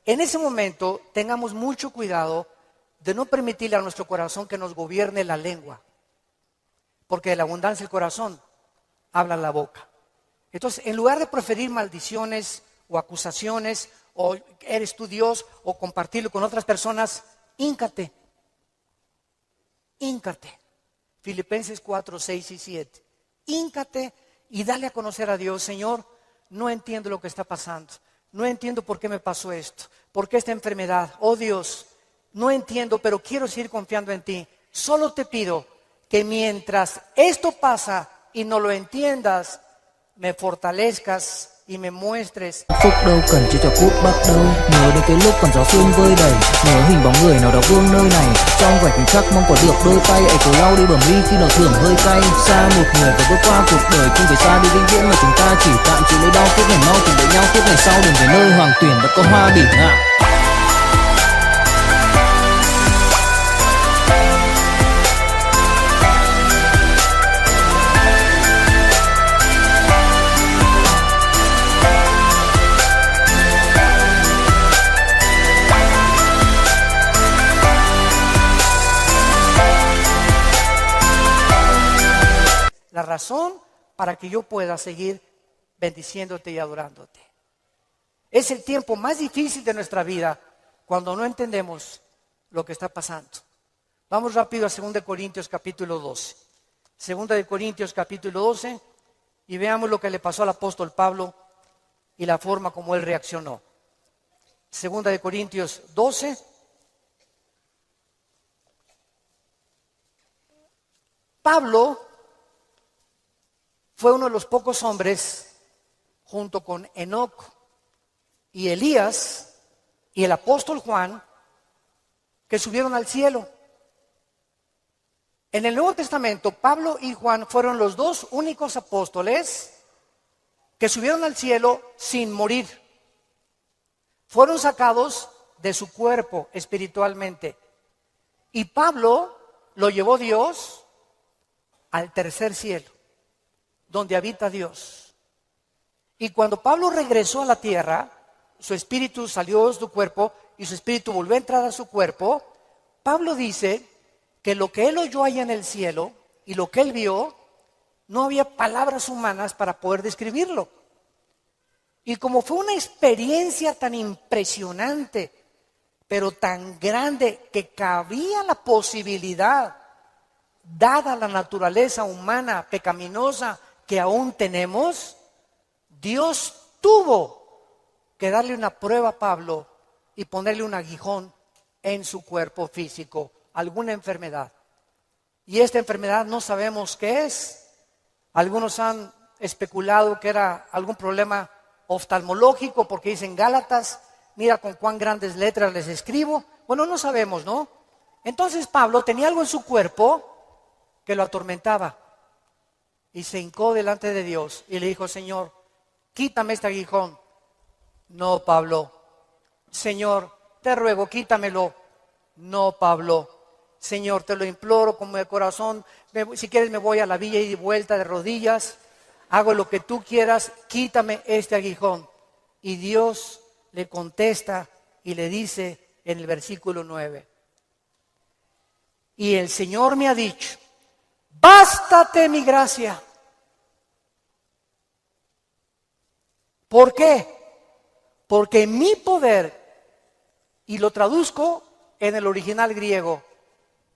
en ese momento tengamos mucho cuidado de no permitirle a nuestro corazón que nos gobierne la lengua, porque de la abundancia del corazón habla la boca. Entonces, en lugar de proferir maldiciones o acusaciones, o eres tú Dios, o compartirlo con otras personas, híncate. Filipenses 4, 6 y 7. Híncate y dale a conocer a Dios. Señor, no entiendo lo que está pasando. No entiendo por qué me pasó esto. ¿Por qué esta enfermedad? Oh Dios, no entiendo, pero quiero seguir confiando en ti. Solo te pido que mientras esto pasa y no lo entiendas, me fortalezcas y me muestres. Phúc đâu cần chỉ cho phút bắt đầu. Nhớ đến cái lúc còn gió sương vơi đầy. Nhớ hình bóng người nào đó vương nơi này. Trong vài khoảnh khắc mong có được đôi tay ấy cổ lau đi bầm ly khi nào thưởng hơi cay. Xa một người và bước qua cuộc đời không phải xa đi vĩnh viễn mà chúng ta chỉ tạm chịu lấy đau. Phút ngày mau tìm đợi nhau, phút ngày sau đừng về nơi hoàng tuyển và có hoa bỉ ngạn. La razón para que yo pueda seguir bendiciéndote y adorándote. Es el tiempo más difícil de nuestra vida cuando no entendemos lo que está pasando. Vamos rápido a 2 Corintios capítulo 12. 2 Corintios capítulo 12 y veamos lo que le pasó al apóstol Pablo y la forma como él reaccionó. 2 Corintios 12. Pablo fue uno de los pocos hombres, junto con Enoc y Elías y el apóstol Juan, que subieron al cielo. En el Nuevo Testamento, Pablo y Juan fueron los dos únicos apóstoles que subieron al cielo sin morir. Fueron sacados de su cuerpo espiritualmente. Y Pablo lo llevó Dios al tercer cielo, donde habita Dios. Y cuando Pablo regresó a la tierra, su espíritu salió de su cuerpo y su espíritu volvió a entrar a su cuerpo. Pablo dice que lo que él oyó allá en el cielo y lo que él vio, no había palabras humanas para poder describirlo. Y como fue una experiencia tan impresionante, pero tan grande, que cabía la posibilidad, dada la naturaleza humana pecaminosa que aún tenemos, Dios tuvo que darle una prueba a Pablo y ponerle un aguijón en su cuerpo físico, alguna enfermedad. Y esta enfermedad no sabemos qué es. Algunos han especulado que era algún problema oftalmológico, porque dicen Gálatas, mira con cuán grandes letras les escribo. Bueno, no sabemos, ¿no? Entonces Pablo tenía algo en su cuerpo que lo atormentaba. Y se hincó delante de Dios y le dijo: Señor, quítame este aguijón. No, Pablo. Señor, te ruego, quítamelo. No, Pablo. Señor, te lo imploro con mi corazón. Si quieres me voy a la villa y de vuelta de rodillas. Hago lo que tú quieras. Quítame este aguijón. Y Dios le contesta y le dice en el versículo 9: y el Señor me ha dicho: bástate mi gracia. ¿Por qué? Porque mi poder, y lo traduzco en el original griego,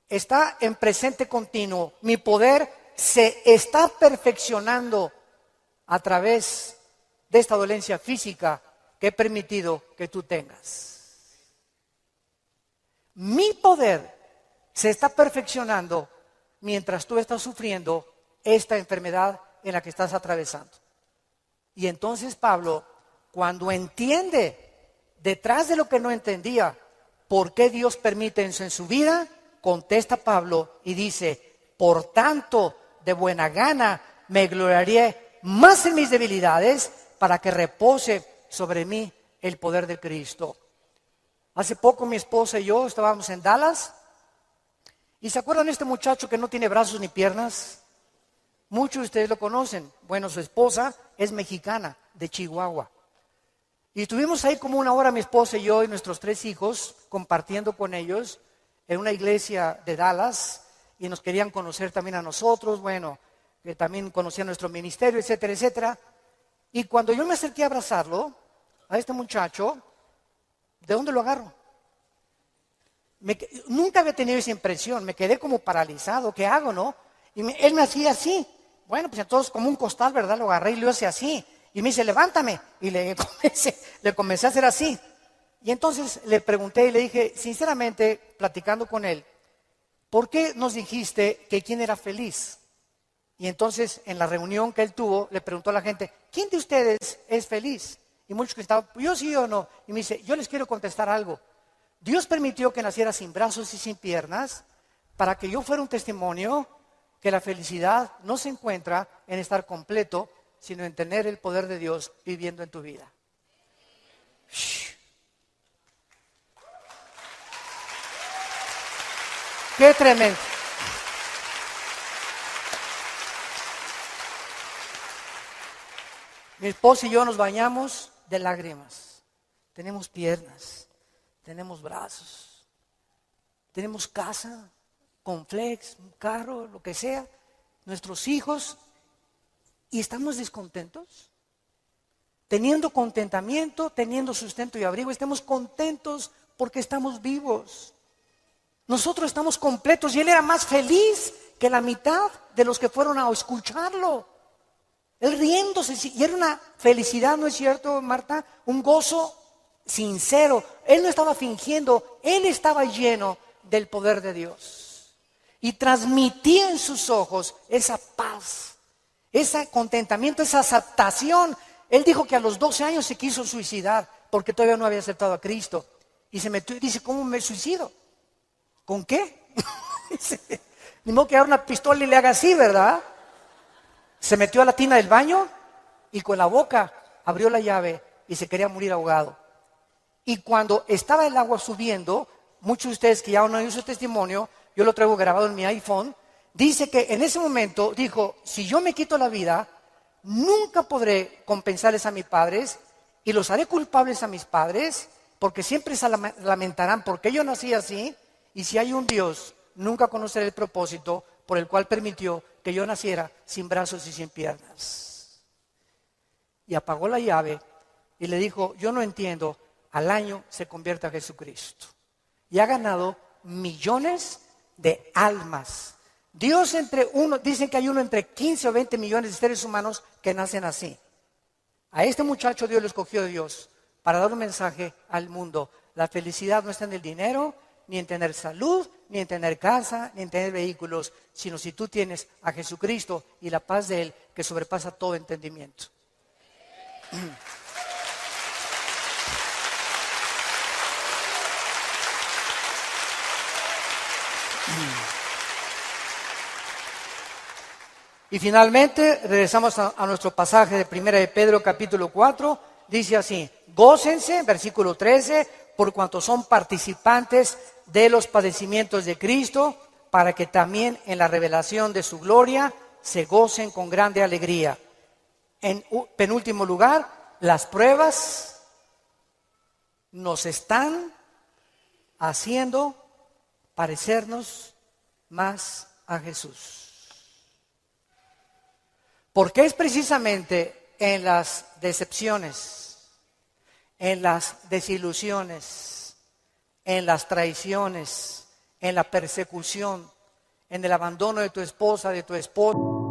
está en presente continuo. Mi poder se está perfeccionando a través de esta dolencia física que he permitido que tú tengas. Mi poder se está perfeccionando mientras tú estás sufriendo esta enfermedad en la que estás atravesando. Y entonces Pablo, cuando entiende detrás de lo que no entendía, por qué Dios permite eso en su vida, contesta Pablo y dice: por tanto, de buena gana me gloriaré más en mis debilidades, para que repose sobre mí el poder de Cristo. Hace poco mi esposa y yo estábamos en Dallas. ¿Y se acuerdan de este muchacho que no tiene brazos ni piernas? Muchos de ustedes lo conocen. Bueno, su esposa es mexicana, de Chihuahua. Y estuvimos ahí como una hora mi esposa y yo y nuestros 3 hijos compartiendo con ellos en una iglesia de Dallas, y nos querían conocer también a nosotros, bueno, que también conocían nuestro ministerio, etcétera, etcétera. Y cuando yo me acerqué a abrazarlo, a este muchacho, ¿de dónde lo agarro? Nunca había tenido esa impresión, me quedé como paralizado. ¿Qué hago, no? Él me hacía así. Bueno, pues entonces como un costal, ¿verdad? Lo agarré y lo hice así. Y me dice, levántame. Y le comencé a hacer así. Y entonces le pregunté y le dije, sinceramente, platicando con él, ¿por qué nos dijiste que quién era feliz? Y entonces en la reunión que él tuvo, le preguntó a la gente, ¿quién de ustedes es feliz? Y muchos que estaban, yo sí o no. Y me dice, yo les quiero contestar algo. Dios permitió que naciera sin brazos y sin piernas para que yo fuera un testimonio que la felicidad no se encuentra en estar completo, sino en tener el poder de Dios viviendo en tu vida. ¡Qué tremendo! Mi esposa y yo nos bañamos de lágrimas. Tenemos piernas, tenemos brazos, tenemos casa, con flex, un carro, lo que sea, nuestros hijos, y estamos descontentos. Teniendo contentamiento, teniendo sustento y abrigo, estamos contentos porque estamos vivos. Nosotros estamos completos y él era más feliz que la mitad de los que fueron a escucharlo. Él riéndose, y era una felicidad, ¿no es cierto, Marta? Un gozo sincero. Él no estaba fingiendo, él estaba lleno del poder de Dios. Y transmitía en sus ojos esa paz, ese contentamiento, esa aceptación. Él dijo que a los 12 años se quiso suicidar porque todavía no había aceptado a Cristo. Y se metió y dice, ¿cómo me suicido? ¿Con qué? Ni modo que agarre una pistola y le haga así, ¿verdad? Se metió a la tina del baño y con la boca abrió la llave y se quería morir ahogado. Y cuando estaba el agua subiendo, muchos de ustedes que ya no han oído su testimonio, yo lo traigo grabado en mi iPhone, dice que en ese momento dijo, si yo me quito la vida, nunca podré compensarles a mis padres y los haré culpables a mis padres porque siempre se lamentarán porque yo nací así y si hay un Dios, nunca conoceré el propósito por el cual permitió que yo naciera sin brazos y sin piernas. Y apagó la llave y le dijo, yo no entiendo, al año se convierte a Jesucristo. Y ha ganado millones de almas. Dios dicen que hay uno entre 15 o 20 millones de seres humanos que nacen así. A este muchacho Dios lo escogió Dios para dar un mensaje al mundo. La felicidad no está en el dinero, ni en tener salud, ni en tener casa, ni en tener vehículos, sino si tú tienes a Jesucristo y la paz de Él que sobrepasa todo entendimiento. Y finalmente regresamos a nuestro pasaje de 1 de Pedro capítulo 4, dice así, gócense, versículo 13, por cuanto son participantes de los padecimientos de Cristo, para que también en la revelación de su gloria se gocen con grande alegría. En penúltimo lugar, las pruebas nos están haciendo parecernos más a Jesús. Porque es precisamente en las decepciones, en las desilusiones, en las traiciones, en la persecución, en el abandono de tu esposa, de tu esposo.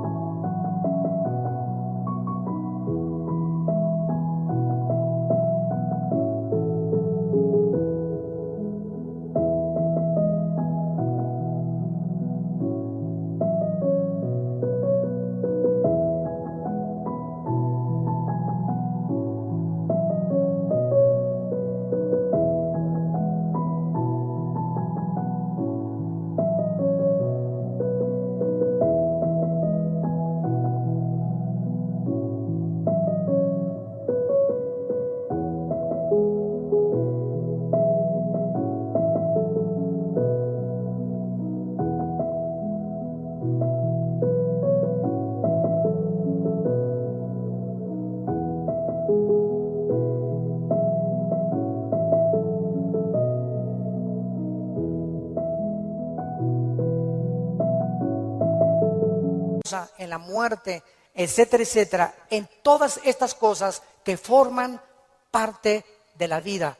En la muerte, etcétera, etcétera, en todas estas cosas que forman parte de la vida,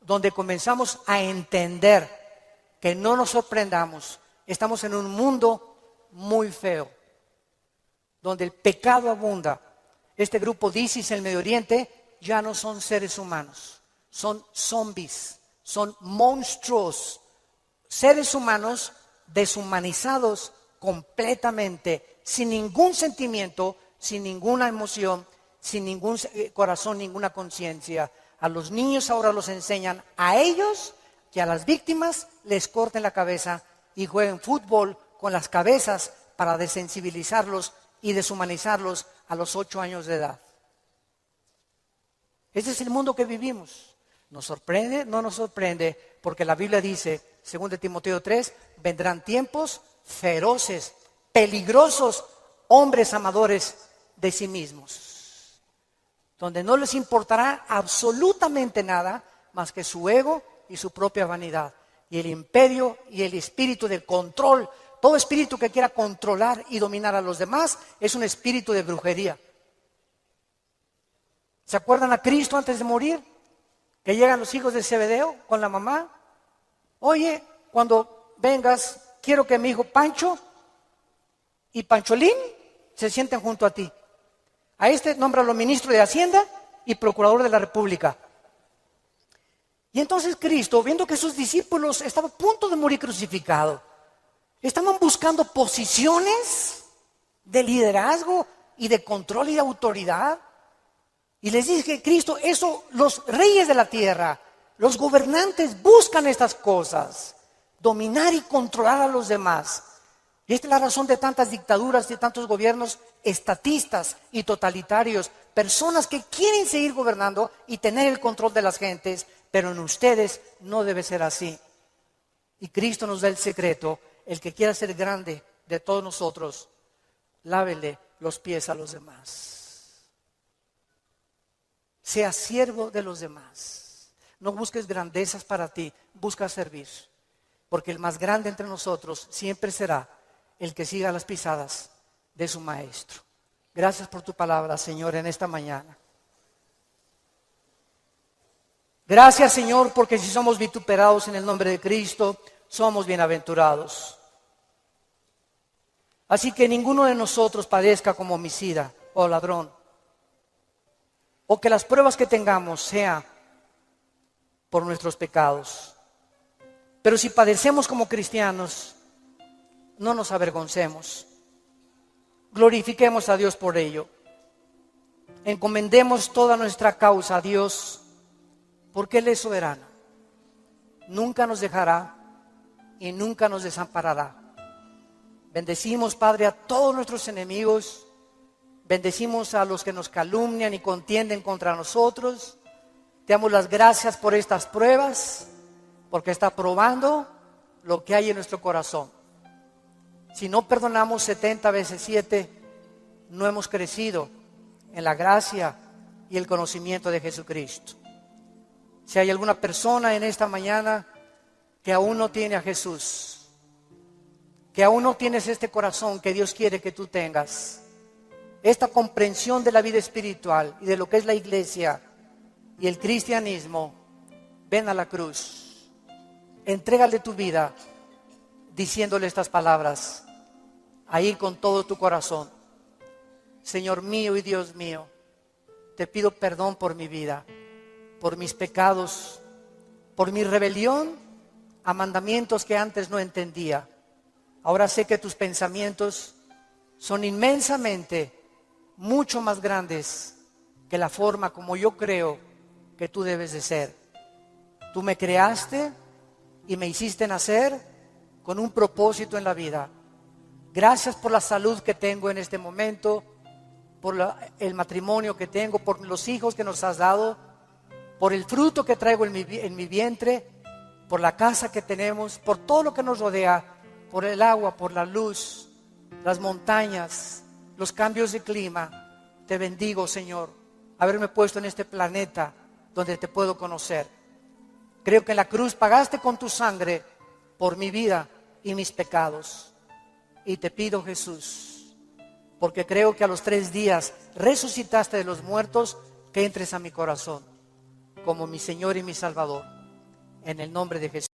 donde comenzamos a entender que no nos sorprendamos, estamos en un mundo muy feo, donde el pecado abunda. Este grupo de ISIS en el Medio Oriente ya no son seres humanos, son zombies, son monstruos, seres humanos deshumanizados completamente, sin ningún sentimiento, sin ninguna emoción, sin ningún corazón, ninguna conciencia. A los niños ahora los enseñan a ellos que a las víctimas les corten la cabeza y jueguen fútbol con las cabezas para desensibilizarlos y deshumanizarlos a los 8 años de edad. Ese es el mundo que vivimos. ¿Nos sorprende? No nos sorprende, porque la Biblia dice, 2 Timoteo 3, vendrán tiempos feroces, peligrosos, hombres amadores de sí mismos, donde no les importará absolutamente nada más que su ego y su propia vanidad, y el imperio y el espíritu del control. Todo espíritu que quiera controlar y dominar a los demás es un espíritu de brujería. ¿Se acuerdan a Cristo antes de morir? Que llegan los hijos de Zebedeo con la mamá. Oye, cuando vengas, quiero que mi hijo Pancho y Pancholín se sienten junto a ti. A este nómbralo ministro de Hacienda y procurador de la República. Y entonces Cristo, viendo que sus discípulos estaban a punto de morir crucificados, estaban buscando posiciones de liderazgo y de control y de autoridad. Y les dice Cristo, eso los reyes de la tierra, los gobernantes buscan estas cosas, dominar y controlar a los demás. Y esta es la razón de tantas dictaduras, de tantos gobiernos estatistas y totalitarios, personas que quieren seguir gobernando y tener el control de las gentes, pero en ustedes no debe ser así. Y Cristo nos da el secreto. El que quiera ser grande de todos nosotros, lávele los pies a los demás. Sea siervo de los demás. No busques grandezas para ti, busca servir. Porque el más grande entre nosotros siempre será el que siga las pisadas de su maestro. Gracias por tu palabra, Señor, en esta mañana. Gracias, Señor, porque si somos vituperados en el nombre de Cristo, somos bienaventurados. Así que ninguno de nosotros padezca como homicida o ladrón, o que las pruebas que tengamos sean por nuestros pecados. Pero si padecemos como cristianos, no nos avergoncemos. Glorifiquemos a Dios por ello. Encomendemos toda nuestra causa a Dios, porque Él es soberano. Nunca nos dejará y nunca nos desamparará. Bendecimos, Padre, a todos nuestros enemigos. Bendecimos a los que nos calumnian y contienden contra nosotros. Te damos las gracias por estas pruebas, porque está probando lo que hay en nuestro corazón. Si no perdonamos 70 veces 7, no hemos crecido en la gracia y el conocimiento de Jesucristo. Si hay alguna persona en esta mañana que aún no tiene a Jesús, que aún no tienes este corazón que Dios quiere que tú tengas, esta comprensión de la vida espiritual y de lo que es la iglesia y el cristianismo, ven a la cruz, entrégale tu vida diciéndole estas palabras, ahí con todo tu corazón. Señor mío y Dios mío, te pido perdón por mi vida, por mis pecados, por mi rebelión a mandamientos que antes no entendía. Ahora sé que tus pensamientos son inmensamente mucho más grandes que la forma como yo creo que tú debes de ser. Tú me creaste y me hiciste nacer con un propósito en la vida. Gracias por la salud que tengo en este momento, por el matrimonio que tengo, por los hijos que nos has dado, por el fruto que traigo en mi vientre, por la casa que tenemos, por todo lo que nos rodea, por el agua, por la luz, las montañas, los cambios de clima. Te bendigo, Señor, haberme puesto en este planeta donde te puedo conocer. Creo que en la cruz pagaste con tu sangre por mi vida y mis pecados. Y te pido, Jesús, porque creo que a los 3 días resucitaste de los muertos, que entres a mi corazón como mi Señor y mi Salvador. En el nombre de Jesús.